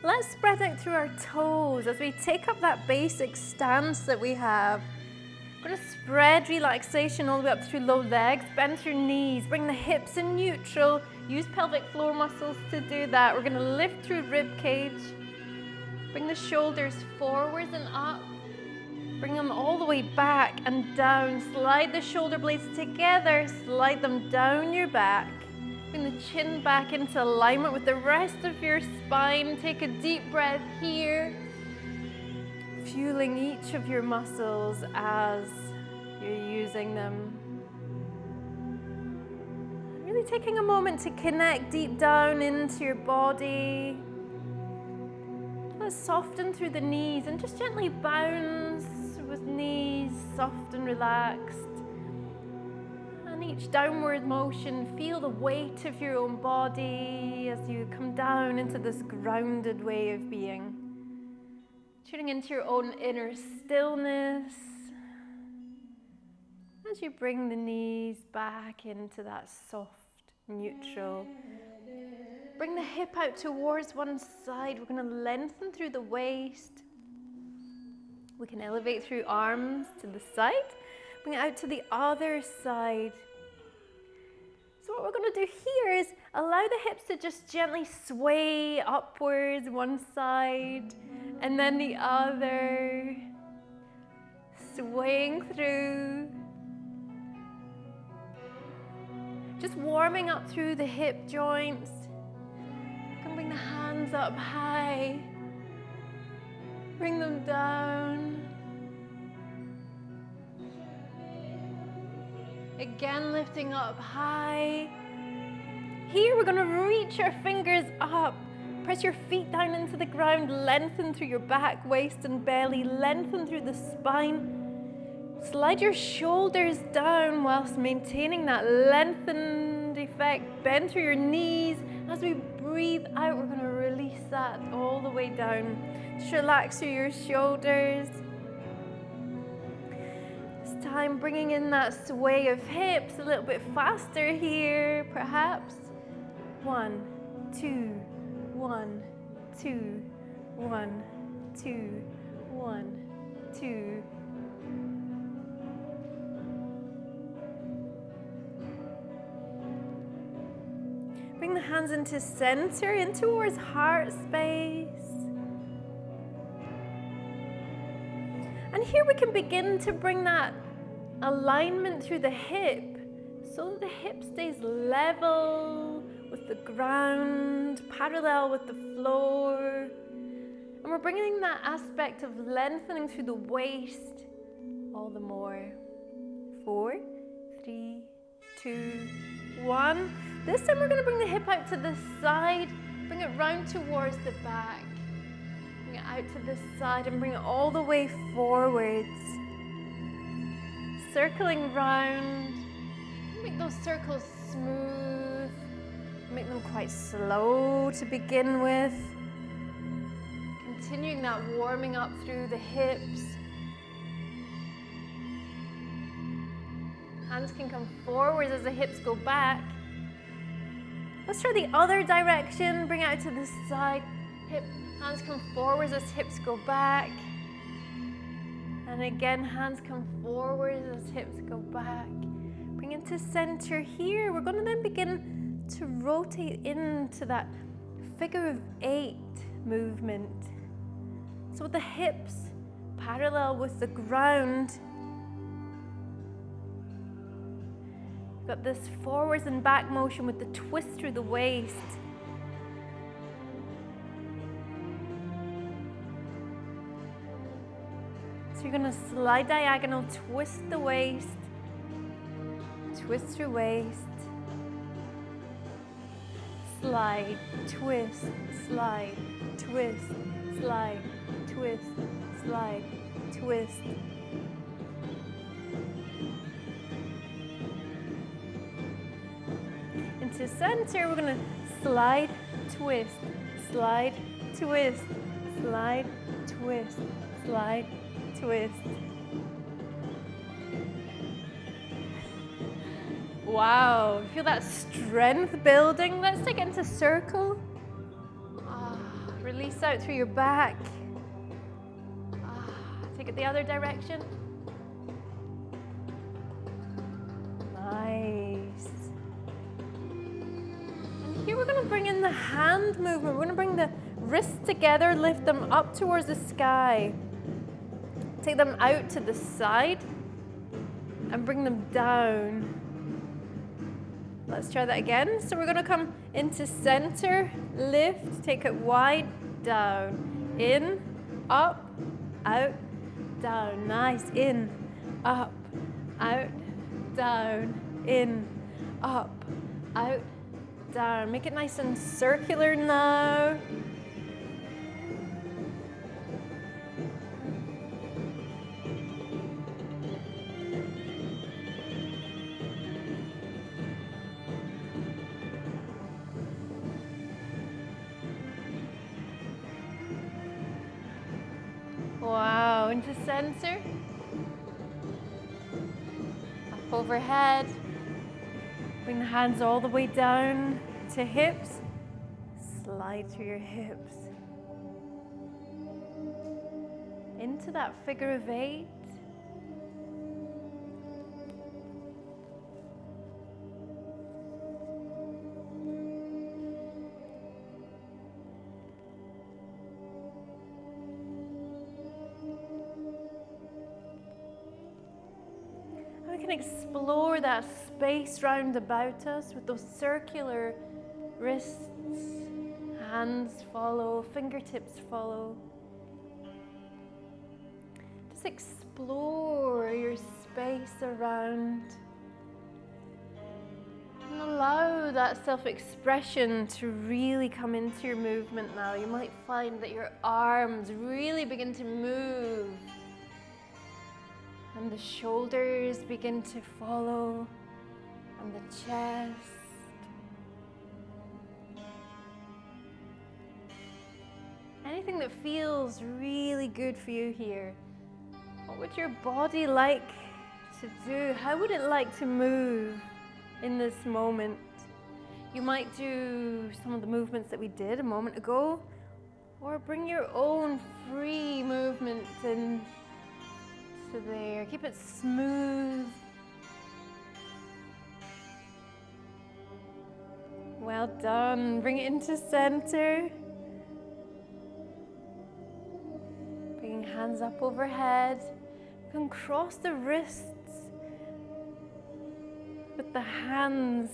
Let's spread out through our toes as we take up that basic stance that we have. We're going to spread relaxation all the way up through low legs, bend your knees, bring the hips in neutral, use pelvic floor muscles to do that. We're going to lift through rib cage, bring the shoulders forwards and up, bring them all the way back and down, slide the shoulder blades together, slide them down your back. Bring the chin back into alignment with the rest of your spine. Take a deep breath here, fueling each of your muscles as you're using them. Really taking a moment to connect deep down into your body. Let's soften through the knees and just gently bounce with knees soft and relaxed. And each downward motion, feel the weight of your own body as you come down into this grounded way of being. Tuning into your own inner stillness as you bring the knees back into that soft, neutral. Bring the hip out towards one side. We're going to lengthen through the waist. We can elevate through arms to the side. Bring it out to the other side. So what we're going to do here is allow the hips to just gently sway upwards one side and then the other, swaying through. Just warming up through the hip joints. You can bring the hands up high, bring them down. Again, lifting up high. Here we're going to reach our fingers up. Press your feet down into the ground. Lengthen through your back, waist and belly. Lengthen through the spine. Slide your shoulders down whilst maintaining that lengthened effect. Bend through your knees. As we breathe out, we're going to release that all the way down. Just relax through your shoulders. Time bringing in that sway of hips a little bit faster here, perhaps. 1, 2, 1, 2, 1, 2, 1, 2. Bring the hands into center, in towards heart space. And here we can begin to bring that alignment through the hip so that the hip stays level with the ground, parallel with the floor. And we're bringing that aspect of lengthening through the waist all the more. 4, 3, 2, 1. This time we're going to bring the hip out to the side, bring it round towards the back. Bring it out to the side and bring it all the way forwards. Circling round. Make those circles smooth. Make them quite slow to begin with. Continuing that warming up through the hips. Hands can come forwards as the hips go back. Let's try the other direction. Bring it out to the side. Hands come forwards as hips go back. And again, hands come forward as hips go back. Bring it to center here. We're going to then begin to rotate into that figure of 8 movement. So with the hips parallel with the ground, we've got this forwards and back motion with the twist through the waist. So you're going to slide diagonal, twist the waist, twist through waist, slide, twist, slide, twist, slide, twist, slide, twist. Into center, we're going to slide, twist, slide, twist, slide, twist, slide, twist. Wow, feel that strength building. Let's take it into circle. Release out through your back. Take it the other direction. Nice. And here we're going to bring in the hand movement. We're going to bring the wrists together, lift them up towards the sky. Take them out to the side and bring them down. Let's try that again. So we're going to come into center, lift, take it wide, down, in, up, out, down. Nice. In, up, out, down, in, up, out, down. Make it nice and circular now. Wow, into center. Up overhead. Bring the hands all the way down to hips. Slide through your hips. Into that figure of 8. Explore that space round about us with those circular wrists, hands follow, fingertips follow. Just explore your space around and allow that self-expression to really come into your movement now. You might find that your arms really begin to move. And the shoulders begin to follow, and the chest. Anything that feels really good for you here. What would your body like to do? How would it like to move in this moment? You might do some of the movements that we did a moment ago, or bring your own free movement in. To there. Keep it smooth. Well done. Bring it into center. Bringing hands up overhead. You can cross the wrists with the hands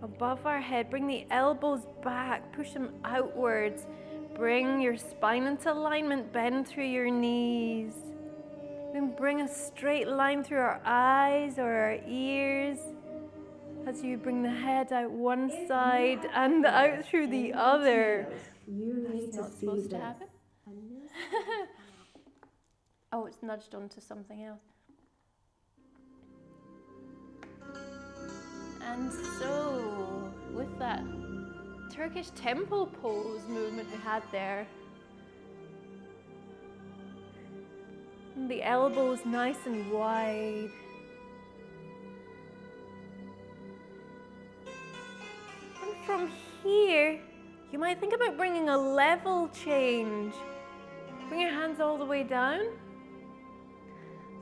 above our head. Bring the elbows back. Push them outwards. Bring your spine into alignment. Bend through your knees. Then bring a straight line through our eyes or our ears as you bring the head out one side and out through the other. That's not supposed to happen. Oh, it's nudged onto something else. And so, with that Turkish temple pose movement we had there, the elbows nice and wide. And from here, you might think about bringing a level change. Bring your hands all the way down.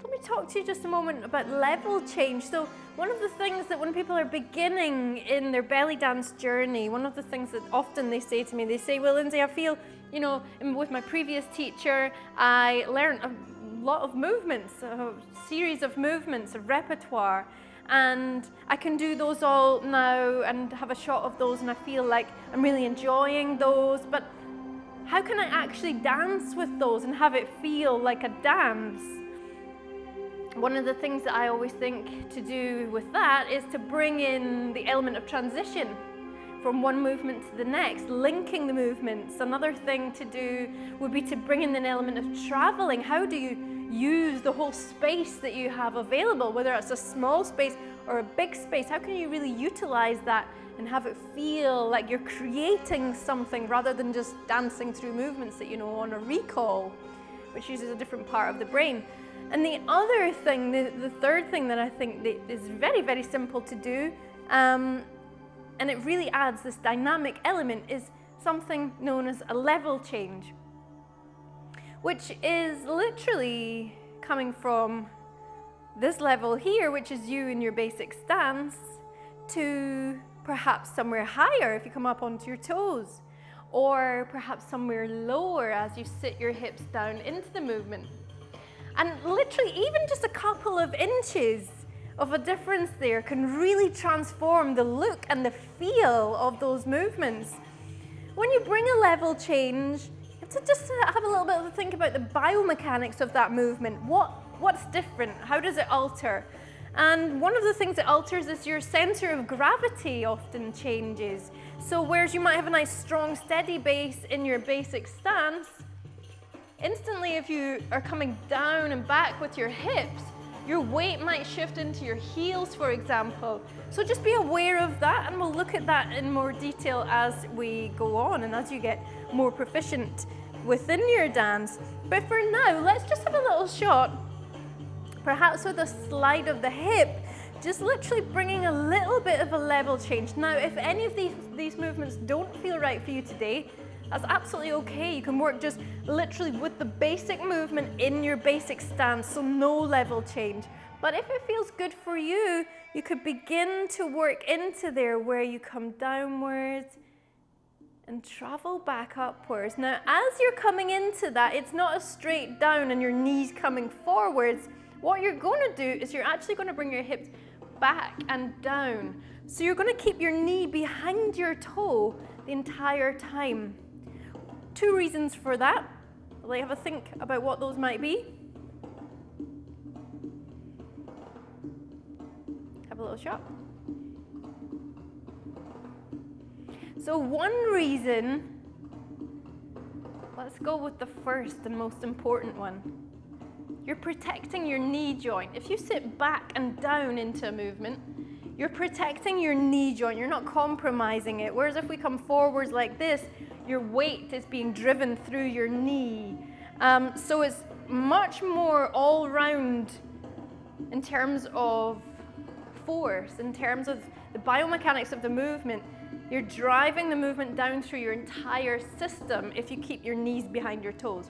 Let me talk to you just a moment about level change. So one of the things that when people are beginning in their belly dance journey, one of the things that often they say to me, they say, well, Lindsey, I feel, you know, with my previous teacher, I learned a lot of movements, a series of movements, a repertoire, and I can do those all now and have a shot of those, and I feel like I'm really enjoying those, but how can I actually dance with those and have it feel like a dance? One of the things that I always think to do with that is to bring in the element of transition from one movement to the next, linking the movements. Another thing to do would be to bring in an element of traveling. How do you use the whole space that you have available, whether it's a small space or a big space? How can you really utilize that and have it feel like you're creating something rather than just dancing through movements that you know on a recall, which uses a different part of the brain? And the other thing, the third thing that I think that is very, very simple to do, and it really adds this dynamic element, is something known as a level change, which is literally coming from this level here, which is you in your basic stance, to perhaps somewhere higher if you come up onto your toes, or perhaps somewhere lower as you sit your hips down into the movement. And literally even just a couple of inches of a difference there can really transform the look and the feel of those movements. When you bring a level change, you have to just have a little bit of a think about the biomechanics of that movement. What's different? How does it alter? And one of the things that alters is your center of gravity often changes. So whereas you might have a nice strong steady base in your basic stance, instantly if you are coming down and back with your hips, your weight might shift into your heels, for example. So just be aware of that, and we'll look at that in more detail as we go on and as you get more proficient within your dance. But for now, let's just have a little shot, perhaps with a slide of the hip, just literally bringing a little bit of a level change. Now, if any of these movements don't feel right for you today, that's absolutely okay. You can work just literally with the basic movement in your basic stance, so no level change. But if it feels good for you, you could begin to work into there where you come downwards and travel back upwards. Now, as you're coming into that, it's not a straight down and your knees coming forwards. What you're going to do is you're actually going to bring your hips back and down. So you're going to keep your knee behind your toe the entire time. Two reasons for that. I'll have a think about what those might be. Have a little shot. So one reason, let's go with the first and most important one. You're protecting your knee joint. If you sit back and down into a movement, you're protecting your knee joint. You're not compromising it. Whereas if we come forwards like this, your weight is being driven through your knee. So it's much more all round in terms of force, in terms of the biomechanics of the movement. You're driving the movement down through your entire system if you keep your knees behind your toes.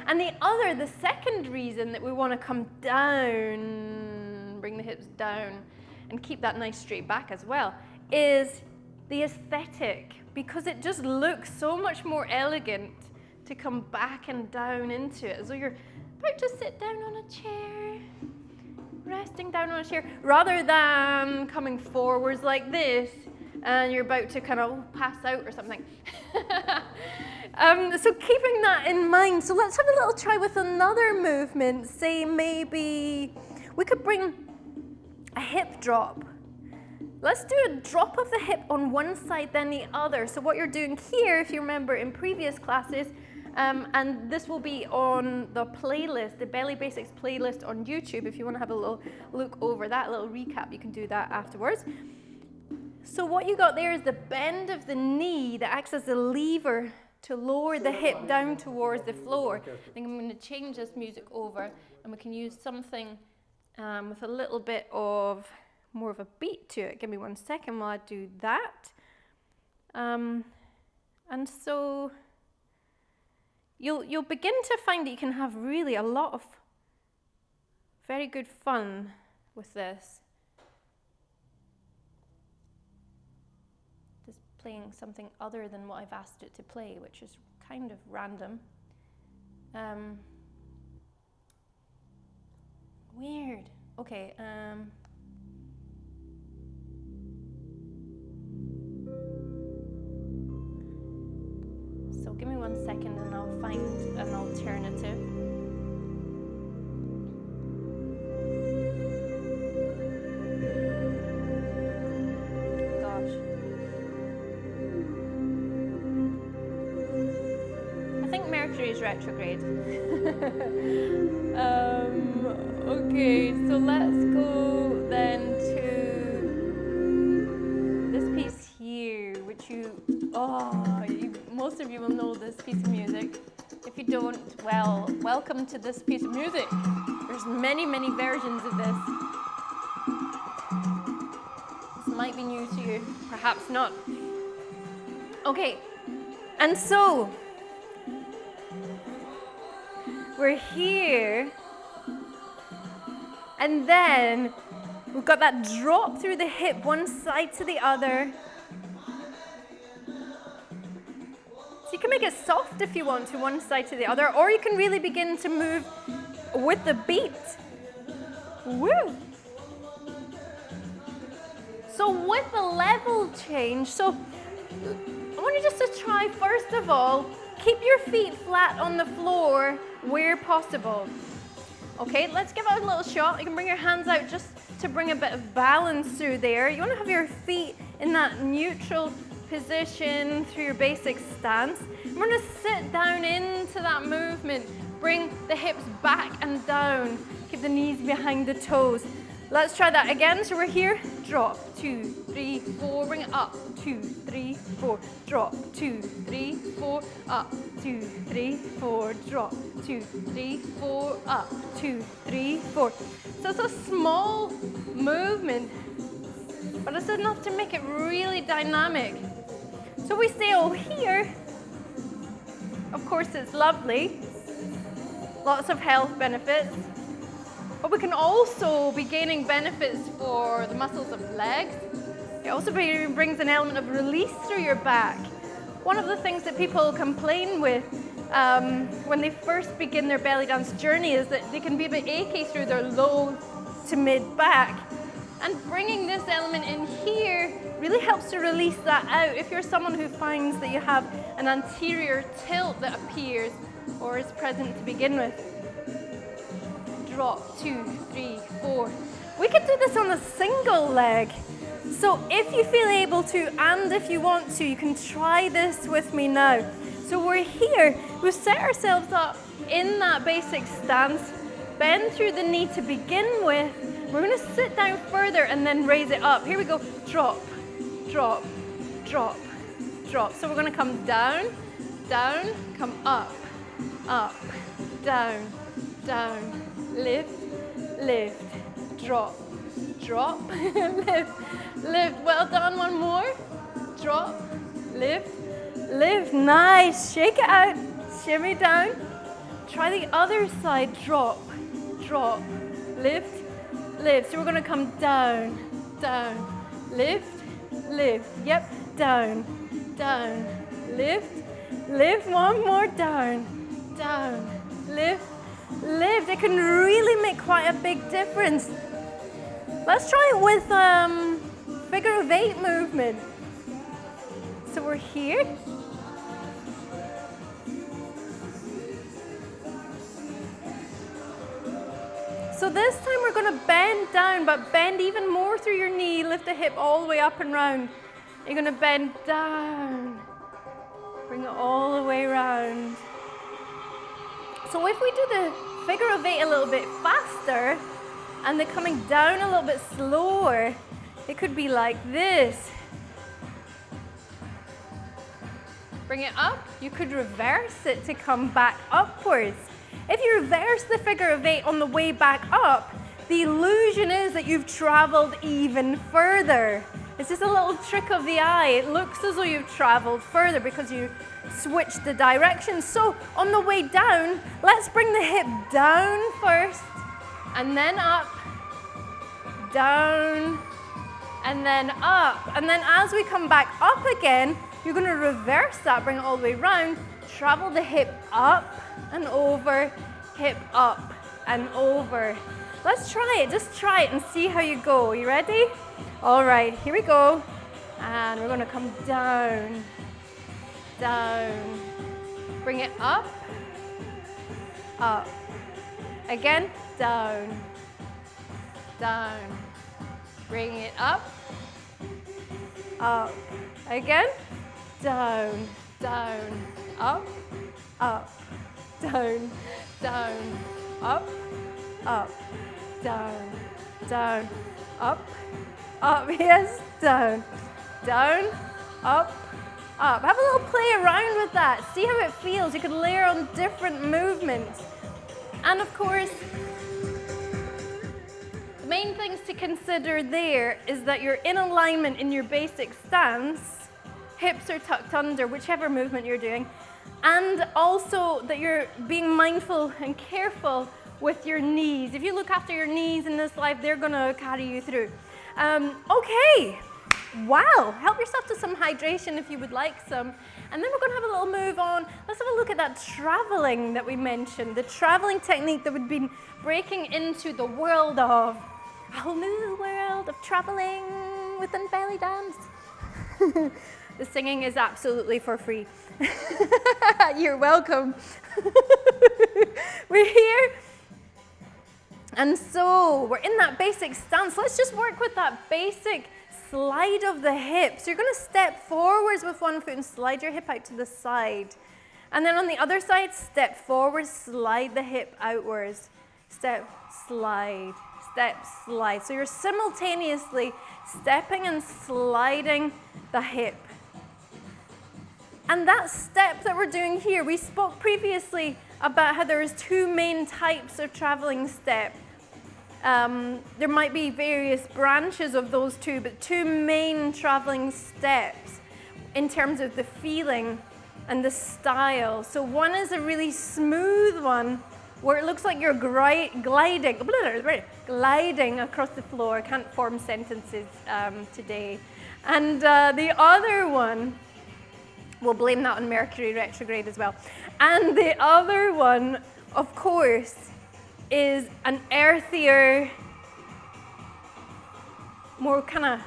And the second reason that we want to come down, bring the hips down, and keep that nice straight back as well, is the aesthetic, because it just looks so much more elegant to come back and down into it, as though you're about to sit down on a chair, resting down on a chair, rather than coming forwards like this, and you're about to kind of pass out or something. So keeping that in mind, so let's have a little try with another movement. Say maybe we could bring a hip drop. Let's do a drop of the hip on one side, then the other. So what you're doing here, if you remember in previous classes, and this will be on the playlist, the Belly Basics playlist on YouTube. If you want to have a little look over that, a little recap, you can do that afterwards. So what you got there is the bend of the knee that acts as a lever to lower the hip down towards the floor. I think I'm going to change this music over, and we can use something with a little bit of more of a beat to it. Give me 1 second while I do that. And so you'll begin to find that you can have really a lot of very good fun with this. Just playing something other than what I've asked it to play, which is kind of random. Weird. Okay. So give me 1 second and I'll find an alternative. Gosh. I think Mercury is retrograde. Okay, so let's go then to this piece here, which most of you will know this piece of music. If you don't, well, welcome to this piece of music. There's many, many versions of this. This might be new to you, perhaps not. Okay, And so, we're here, and then we've got that drop through the hip, one side to the other. So you can make it soft if you want to, one side to the other, or you can really begin to move with the beat. Woo! So with the level change, so I want you just to try, first of all, keep your feet flat on the floor where possible. Okay, let's give it a little shot. You can bring your hands out just to bring a bit of balance through there. You want to have your feet in that neutral position through your basic stance. We're going to sit down into that movement. Bring the hips back and down. Keep the knees behind the toes. Let's try that again. So we're here. Drop, 2, 3, 4. Bring it up. 2, 3, 4. Drop, 2, 3, 4. Up, 2, 3, 4. Drop, 2, 3, 4. Up, 2, 3, 4. So it's a small movement, but it's enough to make it really dynamic. So we stay all here. Of course, it's lovely. Lots of health benefits. But we can also be gaining benefits for the muscles of the legs. It also brings an element of release through your back. One of the things that people complain with when they first begin their belly dance journey is that they can be a bit achy through their low to mid back. And bringing this element in here really helps to release that out. If you're someone who finds that you have an anterior tilt that appears or is present to begin with. Drop, 2, 3, 4. We could do this on a single leg. So if you feel able to, and if you want to, you can try this with me now. So we're here, we've set ourselves up in that basic stance, bend through the knee to begin with. We're going to sit down further and then raise it up. Here we go. Drop, drop, drop, drop. So we're going to come down, down, come up, up, down, down. Lift, lift, drop, drop, lift, lift. Well done, one more. Drop, lift, lift. Nice. Shake it out. Shimmy down. Try the other side. Drop, drop, lift, lift. So we're going to come down, down, lift, lift. Yep, down, down, lift, lift. One more. Down, down, lift, lift. It can really make quite a big difference. Let's try it with figure of 8 movement. So we're here. So this time we're going to bend down, but bend even more through your knee. Lift the hip all the way up and round. You're going to bend down. Bring it all the way around. So if we do the figure of 8 a little bit faster, and they're coming down a little bit slower, it could be like this. Bring it up. You could reverse it to come back upwards. If you reverse the figure of 8 on the way back up, the illusion is that you've traveled even further. It's just a little trick of the eye. It looks as though you've traveled further because you switched the direction. So on the way down, let's bring the hip down first, and then up, down, and then up. And then as we come back up again, you're going to reverse that, bring it all the way around, travel the hip up and over, hip up and over. Let's try it. Just try it and see how you go. You ready? All right, here we go. And we're going to come down, down. Bring it up, up. Again, down, down. Bring it up, up. Again, down, down, up, up, down, down, up, up, down, down, up, up. Yes, down, down, up, up. Have a little play around with that. See how it feels. You can layer on different movements. And of course, the main things to consider there is that you're in alignment in your basic stance, hips are tucked under, whichever movement you're doing. And also that you're being mindful and careful with your knees. If you look after your knees in this life, they're gonna carry you through. Okay, wow, help yourself to some hydration if you would like some. And then we're gonna have a little move on. Let's have a look at that traveling that we mentioned, the traveling technique that would be breaking into the world of, a whole new world of traveling within belly dance. The singing is absolutely for free. You're welcome. We're here. And so we're in that basic stance. Let's just work with that basic slide of the hips. You're going to step forwards with one foot and slide your hip out to the side. And then on the other side, step forward, slide the hip outwards. Step, slide, step, slide. So you're simultaneously stepping and sliding the hip. And that step that we're doing here, we spoke previously about how there's two main types of traveling step. There might be various branches of those two, but two main traveling steps in terms of the feeling and the style. So one is a really smooth one where it looks like you're gliding across the floor. I can't form sentences today. And the other one, we'll blame that on Mercury retrograde as well. And the other one, of course, is an earthier, more kind of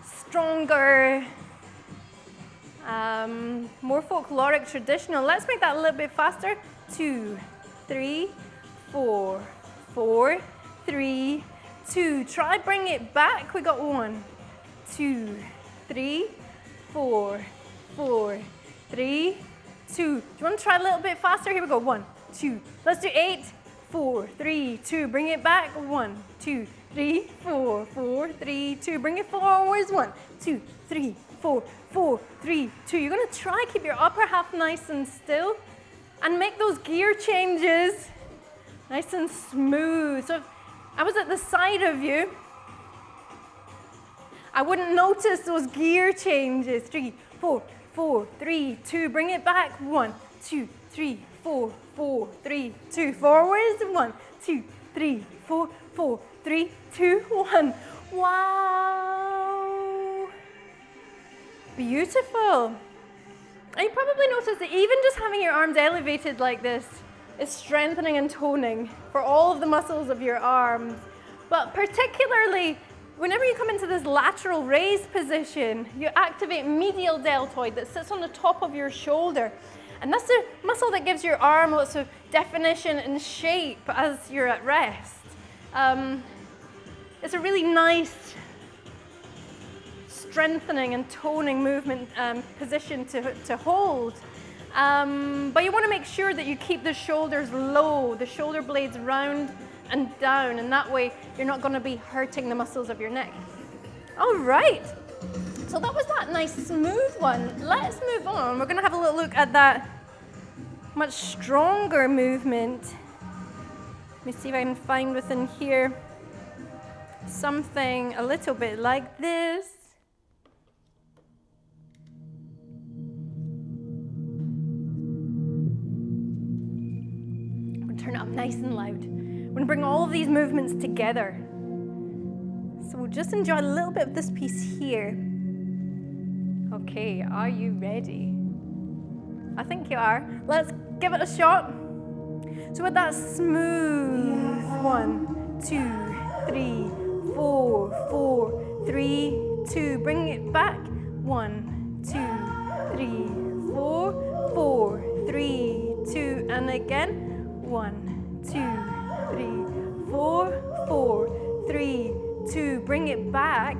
stronger, more folkloric, traditional. Let's make that a little bit faster. 2, 3, 4, 4, 3, 2. Try bring it back. We got 1, 2, 3, 4, 4, 3, 2. Do you want to try a little bit faster? Here we go. 1, 2. Let's do 8, 4, 3, 2. Bring it back. 1, 2, 3, 4, 4, 3, 2. Bring it forwards. 1, 2, 3, 4, 4, 3, 2. You're going to try keep your upper half nice and still and make those gear changes nice and smooth. So if I was at the side of you, I wouldn't notice those gear changes. 3, 4, 4, 3, 2. Bring it back. 1, 2, 3, 4, 4, 3, 2. Forwards. 1, 2, 3, 4, 4, 3, 2, 1. Wow. Beautiful. And you probably noticed that even just having your arms elevated like this is strengthening and toning for all of the muscles of your arms. But particularly, whenever you come into this lateral raised position, you activate medial deltoid that sits on the top of your shoulder. And that's the muscle that gives your arm lots of definition and shape as you're at rest. It's a really nice strengthening and toning movement position to hold. But you want to make sure that you keep the shoulders low, the shoulder blades round and down, and that way you're not going to be hurting the muscles of your neck. All right, so that was that nice smooth one. Let's move on. We're going to have a little look at that much stronger movement. Let me see if I can find within here something a little bit like this. We'll turn it up nice and loud. We're going to bring all of these movements together. So we'll just enjoy a little bit of this piece here. Okay, are you ready? I think you are. Let's give it a shot. So with that smooth 1, 2, 3, 4, 4, 3, 2. Bring it back. 1, 2, 3, 4, 4, 3, 2. And again. 1, 2, 3, 4, 4, 3, 2. Bring it back.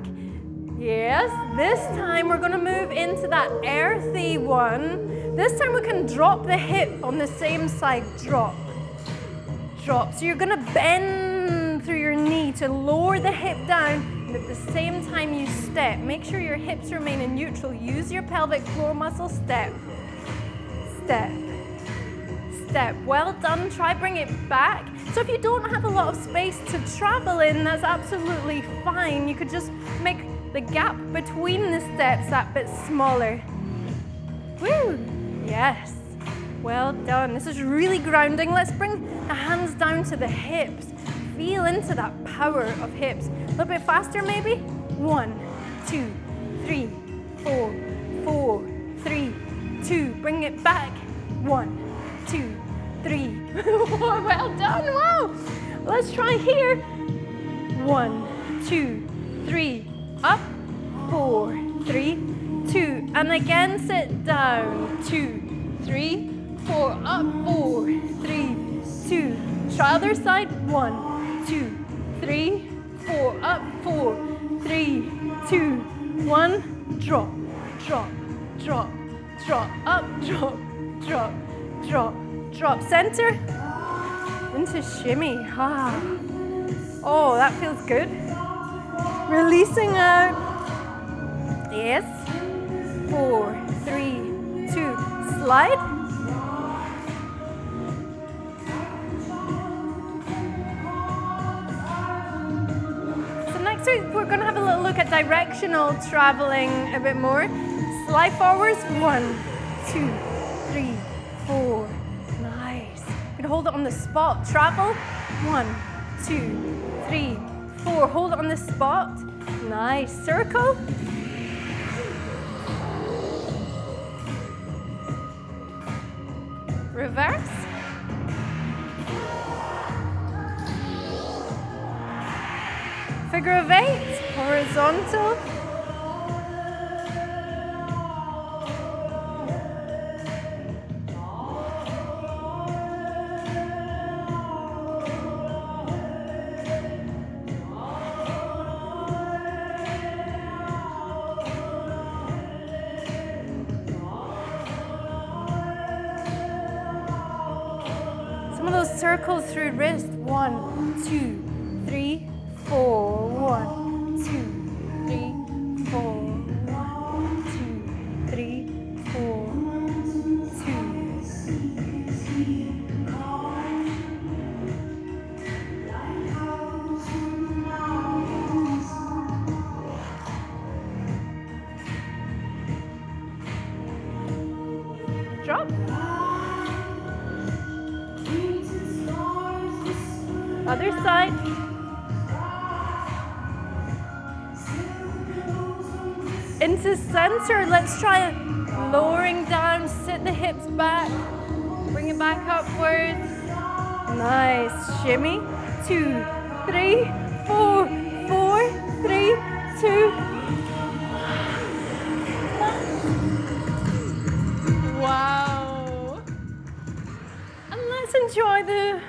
Yes, this time we're going to move into that earthy one. This time we can drop the hip on the same side. Drop. Drop. So you're going to bend through your knee to lower the hip down, and at the same time you step. Make sure your hips remain in neutral. Use your pelvic floor muscle. Step. Step. Step. Well done. Try bring it back. So if you don't have a lot of space to travel in, that's absolutely fine. You could just make the gap between the steps that bit smaller. Woo! Yes. Well done. This is really grounding. Let's bring the hands down to the hips. Feel into that power of hips. A little bit faster maybe. 1, 2, 3, 4, 4, 3, 2. Bring it back. 1, 2, 3. Well done. Wow. Let's try here. 1, 2, 3. Up. 4, 3, 2. And again, sit down. 2, 3, 4. Up. 4, 3, 2. Try other side. 1, 2, 3, 4. Up. 4, 3, 2, 1. Drop, drop, drop, drop. Up. Drop, drop, drop, drop. Center. Into shimmy. Ah. Oh, that feels good. Releasing out. Yes. 4, 3, 2. Slide. So next we're going to have a little look at directional traveling a bit more. Slide forwards. 1, 2, 3, 4. Nice. You can hold it on the spot. Travel. 1, 2, 3, 4. Hold it on the spot. Nice. Circle. Reverse. Figure of 8. Horizontal. Circles through wrist. 1, 2, 3, 4. 1, 2, 3, 4. 1, 2, 3, 4. 2. Drop. Other side. Into center. Let's try it. Lowering down. Sit the hips back. Bring it back upwards. Nice. Shimmy. 2, 3, 4. 4, 3, 2. Wow. And let's enjoy the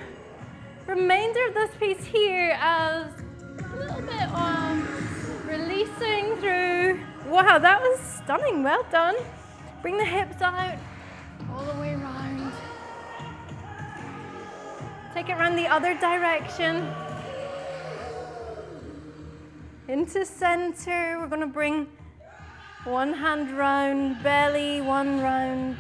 remainder of this piece here as a little bit of releasing through. Wow, that was stunning. Well done. Bring the hips out all the way around. Take it around the other direction. Into center. We're going to bring one hand round belly, one round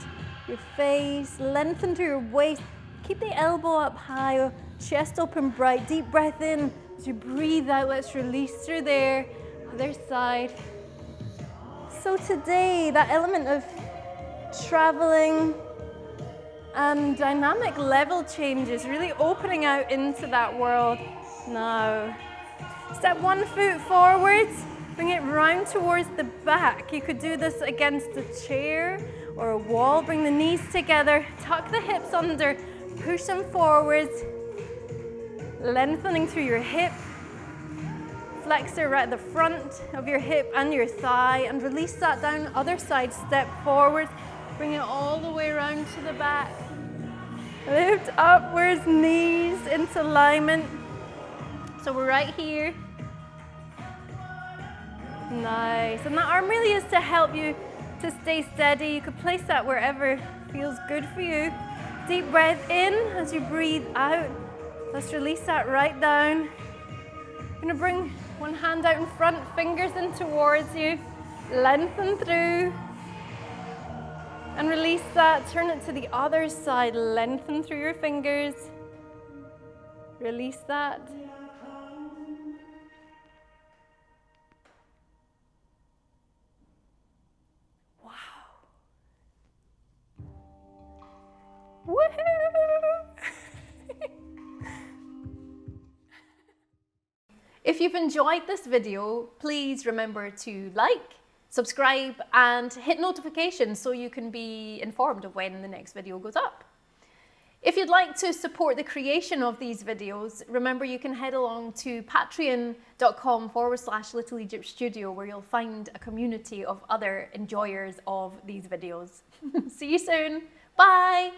your face. Lengthen through your waist. Keep the elbow up high. Chest open bright, deep breath in. As you breathe out, let's release through there. Other side. So today, that element of traveling and dynamic level changes, really opening out into that world now. Step 1 foot forwards, bring it round towards the back. You could do this against a chair or a wall. Bring the knees together, tuck the hips under, push them forwards. Lengthening through your hip, flexor right at the front of your hip and your thigh, and release that down. Other side, step forward, bring it all the way around to the back. Lift upwards, knees into alignment. So we're right here. Nice. And that arm really is to help you to stay steady. You could place that wherever feels good for you. Deep breath in as you breathe out. Let's release that right down. You're going to bring one hand out in front, fingers in towards you. Lengthen through. And release that. Turn it to the other side. Lengthen through your fingers. Release that. If you've enjoyed this video, please remember to like, subscribe, and hit notifications so you can be informed of when the next video goes up. If you'd like to support the creation of these videos, remember you can head along to patreon.com/Little Egypt Studio, where you'll find a community of other enjoyers of these videos. See you soon. Bye.